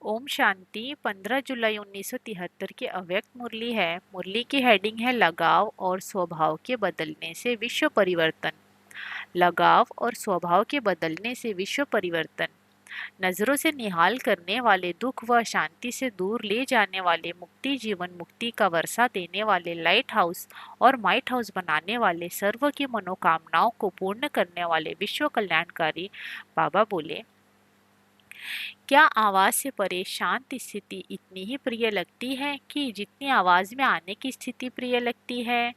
ओम शांति 15 जुलाई 1973 की अव्यक्त मुरली है। मुरली की हेडिंग है लगाव और स्वभाव के बदलने से विश्व परिवर्तन। लगाव और स्वभाव के बदलने से विश्व परिवर्तन। नजरों से निहाल करने वाले, दुख व शांति से दूर ले जाने वाले, मुक्ति जीवन मुक्ति का वर्षा देने वाले, लाइट हाउस और माइट हाउस बनाने वाले, सर्व की मनोकामनाओं को पूर्ण करने वाले विश्व कल्याणकारी बाबा बोले, क्या आवाज से परे शांत स्थिति इतनी ही प्रिय लगती है कि जितनी आवाज में आने की स्थिति प्रिय लगती है?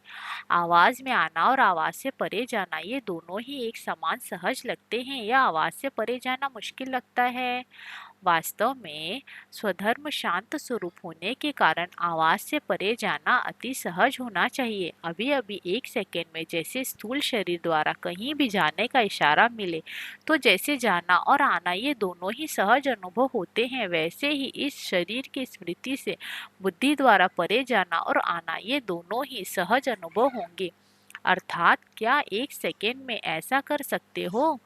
आवाज में आना और आवाज से परे जाना ये दोनों ही एक समान सहज लगते हैं या आवाज से परे जाना मुश्किल लगता है? वास्तव में स्वधर्म शांत स्वरूप होने के कारण आवाज से परे जाना अति सहज होना चाहिए। अभी अभी एक सेकेंड में जैसे स्थूल शरीर द्वारा कहीं भी जाने का इशारा मिले तो जैसे जाना और आना ये दोनों ही सहज अनुभव होते हैं, वैसे ही इस शरीर की स्मृति से बुद्धि द्वारा परे जाना और आना ये दोनों ही सहज अनुभव होंगे। अर्थात क्या एक सेकेंड में ऐसा कर सकते हो?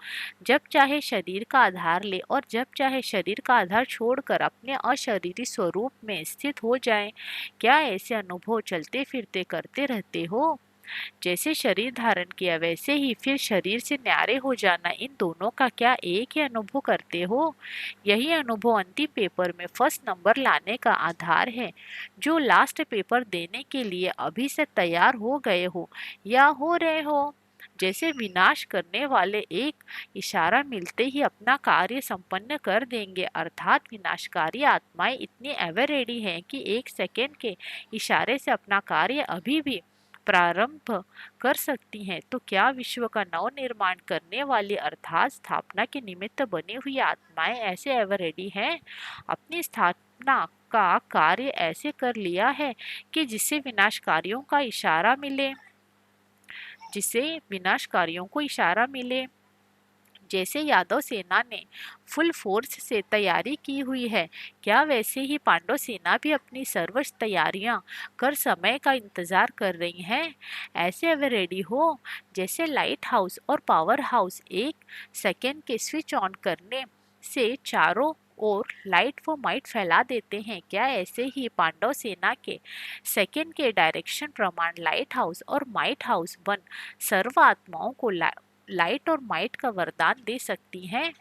जब चाहे शरीर का आधार ले और जब चाहे शरीर का आधार छोड़कर अपने अशरीरी स्वरूप में स्थित हो जाएं। क्या ऐसे अनुभव चलते फिरते करते रहते हो? जैसे शरीर धारण किया वैसे ही फिर शरीर से न्यारे हो जाना, इन दोनों का क्या एक ही अनुभव करते हो? यही अनुभव अंतिम पेपर में फर्स्ट नंबर लाने का आधार है। जो लास्ट पेपर देने के लिए अभी से तैयार हो गए हो या हो रहे हो, जैसे विनाश करने वाले एक इशारा मिलते ही अपना कार्य संपन्न कर देंगे, अर्थात विनाशकारी आत्माएं इतनी एवर रेडी हैं कि एक सेकेंड के इशारे से अपना कार्य अभी भी प्रारंभ कर सकती हैं। तो क्या विश्व का नव निर्माण करने वाली अर्थात स्थापना के निमित्त बनी हुई आत्माएं ऐसे एवर रेडी हैं? अपनी स्थापना का कार्य ऐसे कर लिया है कि जिससे विनाशकारियों का इशारा मिले, जिसे विनाशकारियों को इशारा मिले। जैसे यादव सेना ने फुल फोर्स से तैयारी की हुई है, क्या वैसे ही पांडव सेना भी अपनी सर्व तैयारियां कर समय का इंतजार कर रही हैं? ऐसे वे रेडी हो जैसे लाइट हाउस और पावर हाउस एक सेकेंड के स्विच ऑन करने से चारों और लाइट व माइट फैला देते हैं। क्या ऐसे ही पांडव सेना के सेकेंड के डायरेक्शन प्रमाण लाइट हाउस और माइट हाउस बन सर्व आत्माओं को लाइट और माइट का वरदान दे सकती हैं?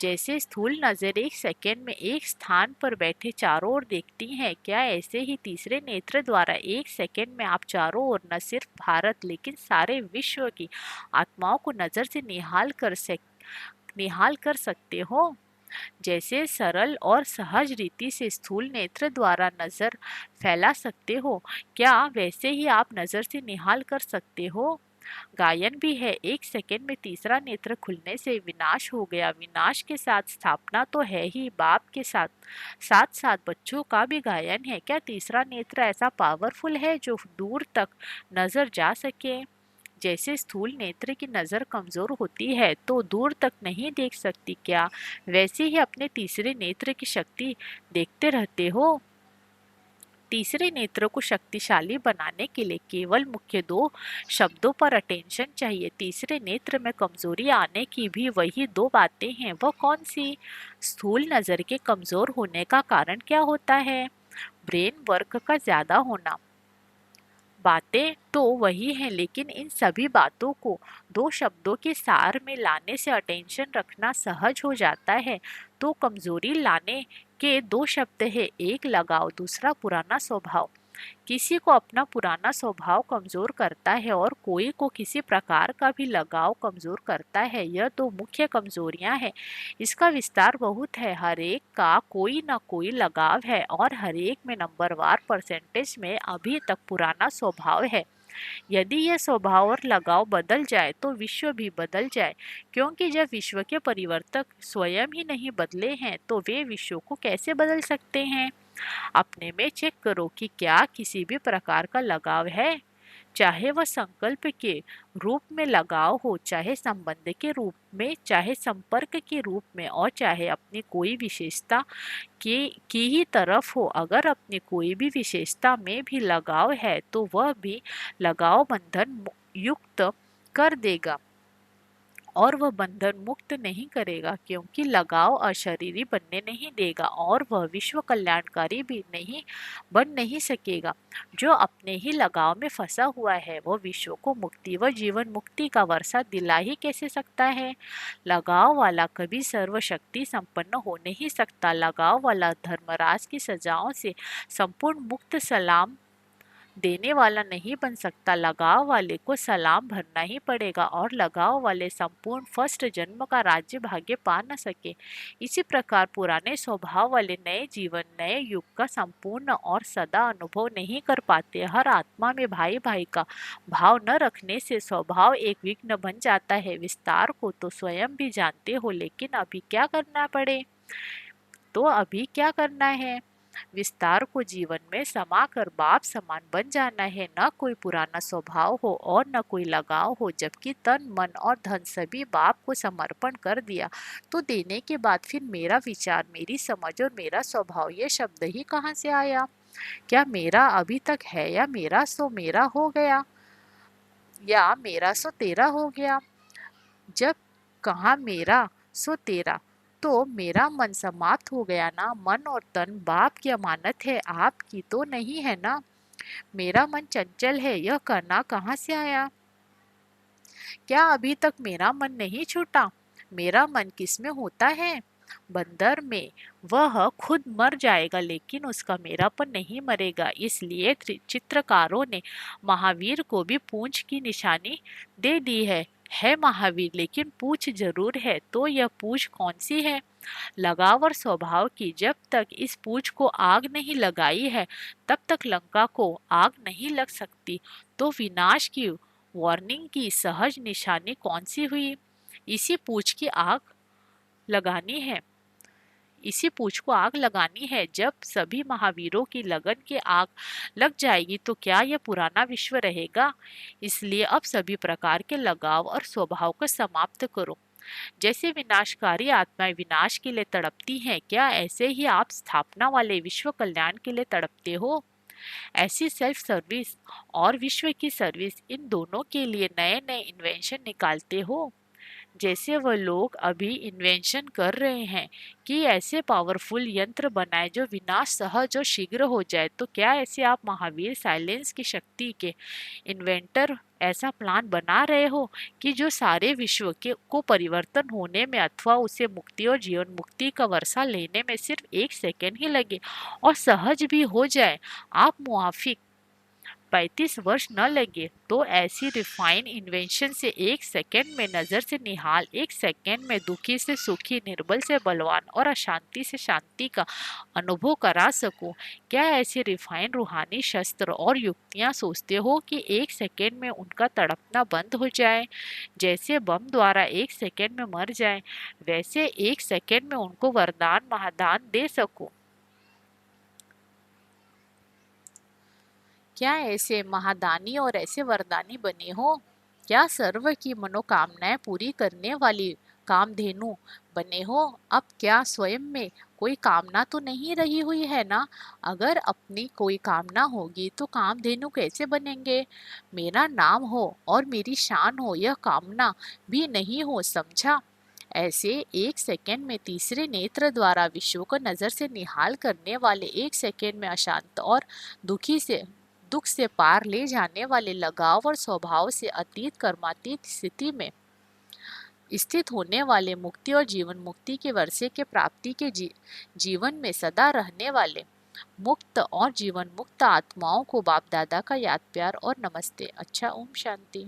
जैसे स्थूल नजर एक सेकेंड में एक स्थान पर बैठे चारों ओर देखती हैं, क्या ऐसे ही तीसरे नेत्र द्वारा एक सेकेंड में आप चारों ओर न सिर्फ भारत लेकिन सारे विश्व की आत्माओं को नजर से निहाल कर सकते हो? जैसे सरल और सहज रीति से स्थूल नेत्र द्वारा नजर फैला सकते हो, क्या वैसे ही आप नजर से निहाल कर सकते हो? गायन भी है, एक सेकेंड में तीसरा नेत्र खुलने से विनाश हो गया। विनाश के साथ स्थापना तो है ही, बाप के साथ साथ साथ बच्चों का भी गायन है। क्या तीसरा नेत्र ऐसा पावरफुल है जो दूर तक नजर जा सके? जैसे स्थूल नेत्र की नजर कमजोर होती है तो दूर तक नहीं देख सकती, क्या वैसे ही अपने तीसरे नेत्र की शक्ति देखते रहते हो? तीसरे नेत्र को शक्तिशाली बनाने के लिए केवल मुख्य दो शब्दों पर अटेंशन चाहिए। तीसरे नेत्र में कमजोरी आने की भी वही दो बातें हैं। वह कौन सी? स्थूल नजर के कमजोर होने का कारण क्या होता है? ब्रेन वर्क का ज्यादा होना। बातें तो वही हैं, लेकिन इन सभी बातों को दो शब्दों के सार में लाने से अटेंशन रखना सहज हो जाता है। तो कमजोरी लाने के दो शब्द है, एक लगाव, दूसरा पुराना स्वभाव। किसी को अपना पुराना स्वभाव कमजोर करता है और कोई को किसी प्रकार का भी लगाव कमजोर करता है। यह दो मुख्य कमजोरियां हैं। इसका विस्तार बहुत है। हर एक का कोई ना कोई लगाव है और हर एक में नंबरवार परसेंटेज में अभी तक पुराना स्वभाव है। यदि यह स्वभाव और लगाव बदल जाए तो विश्व भी बदल जाए, क्योंकि जब विश्व के परिवर्तक स्वयं ही नहीं बदले हैं तो वे विश्व को कैसे बदल सकते हैं? अपने में चेक करो कि क्या किसी भी प्रकार का लगाव है, चाहे वह संकल्प के रूप में लगाव हो, चाहे संबंध के रूप में, चाहे संपर्क के रूप में और चाहे अपनी कोई विशेषता की ही तरफ हो। अगर अपनी कोई भी विशेषता में भी लगाव है तो वह भी लगाव बंधन युक्त कर देगा और वह बंधन मुक्त नहीं करेगा, क्योंकि लगाव अशरीरी बनने नहीं देगा और वह विश्व कल्याणकारी भी नहीं बन नहीं सकेगा। जो अपने ही लगाव में फंसा हुआ है वो विश्व को मुक्ति व जीवन मुक्ति का वर्षा दिला ही कैसे सकता है। लगाव वाला कभी सर्वशक्ति संपन्न हो नहीं सकता। लगाव वाला धर्मराज की सजाओं से संपूर्ण मुक्त सलाम देने वाला नहीं बन सकता। लगाव वाले को सलाम भरना ही पड़ेगा और लगाव वाले संपूर्ण फर्स्ट जन्म का राज्य भाग्य पा न सके। इसी प्रकार पुराने स्वभाव वाले नए जीवन नए युग का संपूर्ण और सदा अनुभव नहीं कर पाते। हर आत्मा में भाई भाई का भाव न रखने से स्वभाव एक विघ्न बन जाता है। विस्तार को तो स्वयं भी जानते हो, लेकिन अभी क्या करना पड़े तो अभी क्या करना है। विस्तार को जीवन में समाकर बाप समान बन जाना है। न कोई पुराना स्वभाव हो और न कोई लगाव हो, जबकि तन मन और धन सभी बाप को समर्पण कर दिया तो देने के बाद फिर मेरा विचार मेरी समझ और मेरा स्वभाव ये शब्द ही कहाँ से आया। क्या मेरा अभी तक है या मेरा सो मेरा हो गया या मेरा सो तेरा हो गया। जब कहा मेरा सो तेरा तो मेरा मन समाप्त हो गया ना। मन और तन बाप की अमानत है, आपकी तो नहीं है ना। मेरा मन चंचल है, यह करना कहाँ से आया। क्या अभी तक मेरा मन नहीं छूटा। मेरा मन किसमें होता है, बंदर में। वह खुद मर जाएगा लेकिन उसका मेरापन नहीं मरेगा। इसलिए चित्रकारों ने महावीर को भी पूंछ की निशानी दे दी है महावीर, लेकिन पूछ जरूर है। तो यह पूछ कौन सी है, लगाव और स्वभाव की। जब तक इस पूछ को आग नहीं लगाई है तब तक लंका को आग नहीं लग सकती। तो विनाश की वार्निंग की सहज निशानी कौन सी हुई, इसी पूछ की आग लगानी है। इसी पूछ को आग लगानी है। जब सभी महावीरों की लगन की आग लग जाएगी तो क्या यह पुराना विश्व रहेगा। इसलिए अब सभी प्रकार के लगाव और स्वभाव को समाप्त करो। जैसे विनाशकारी आत्माएं विनाश के लिए तड़पती हैं, क्या ऐसे ही आप स्थापना वाले विश्व कल्याण के लिए तड़पते हो। ऐसी सेल्फ सर्विस और विश्व की सर्विस, इन दोनों के लिए नए नए इन्वेंशन निकालते हो। जैसे वह लोग अभी इन्वेंशन कर रहे हैं कि ऐसे पावरफुल यंत्र बनाए जो विनाश सहज और शीघ्र हो जाए। तो क्या ऐसे आप महावीर साइलेंस की शक्ति के इन्वेंटर ऐसा प्लान बना रहे हो कि जो सारे विश्व के को परिवर्तन होने में अथवा उसे मुक्ति और जीवन मुक्ति का वर्षा लेने में सिर्फ 1 सेकेंड ही लगे और सहज भी हो जाए। आप मुआफिक 35 वर्ष न लगे तो ऐसी रिफाइन इन्वेंशन से 1 सेकेंड में नजर से निहाल, 1 सेकेंड में दुखी से सुखी, निर्बल से बलवान और अशांति से शांति का अनुभव करा सको। क्या ऐसे रिफाइन रूहानी शस्त्र और युक्तियां सोचते हो कि 1 सेकेंड में उनका तड़पना बंद हो जाए। जैसे बम द्वारा 1 सेकेंड में मर जाए, वैसे 1 सेकेंड में उनको वरदान महादान दे सको। क्या ऐसे महादानी और ऐसे वरदानी बने हो। क्या सर्व की मनोकामनाएं पूरी करने वाली कामधेनु बने हो। अब क्या स्वयं में कोई कामना तो नहीं रही हुई है ना। अगर अपनी कोई कामना होगी तो कामधेनु कैसे बनेंगे। मेरा नाम हो और मेरी शान हो, यह कामना भी नहीं हो, समझा। ऐसे 1 सेकेंड में तीसरे नेत्र द्वारा विश्व को नजर से निहाल करने वाले, 1 सेकेंड में अशांत और दुखी से दुख से पार ले जाने वाले, लगाव और स्वभाव से अतीत कर्मातीत स्थिति में स्थित होने वाले, मुक्ति और जीवन मुक्ति के वर्षे के प्राप्ति के जीवन में सदा रहने वाले मुक्त और जीवन मुक्त आत्माओं को बाप दादा का याद प्यार और नमस्ते। अच्छा, ओम शांति।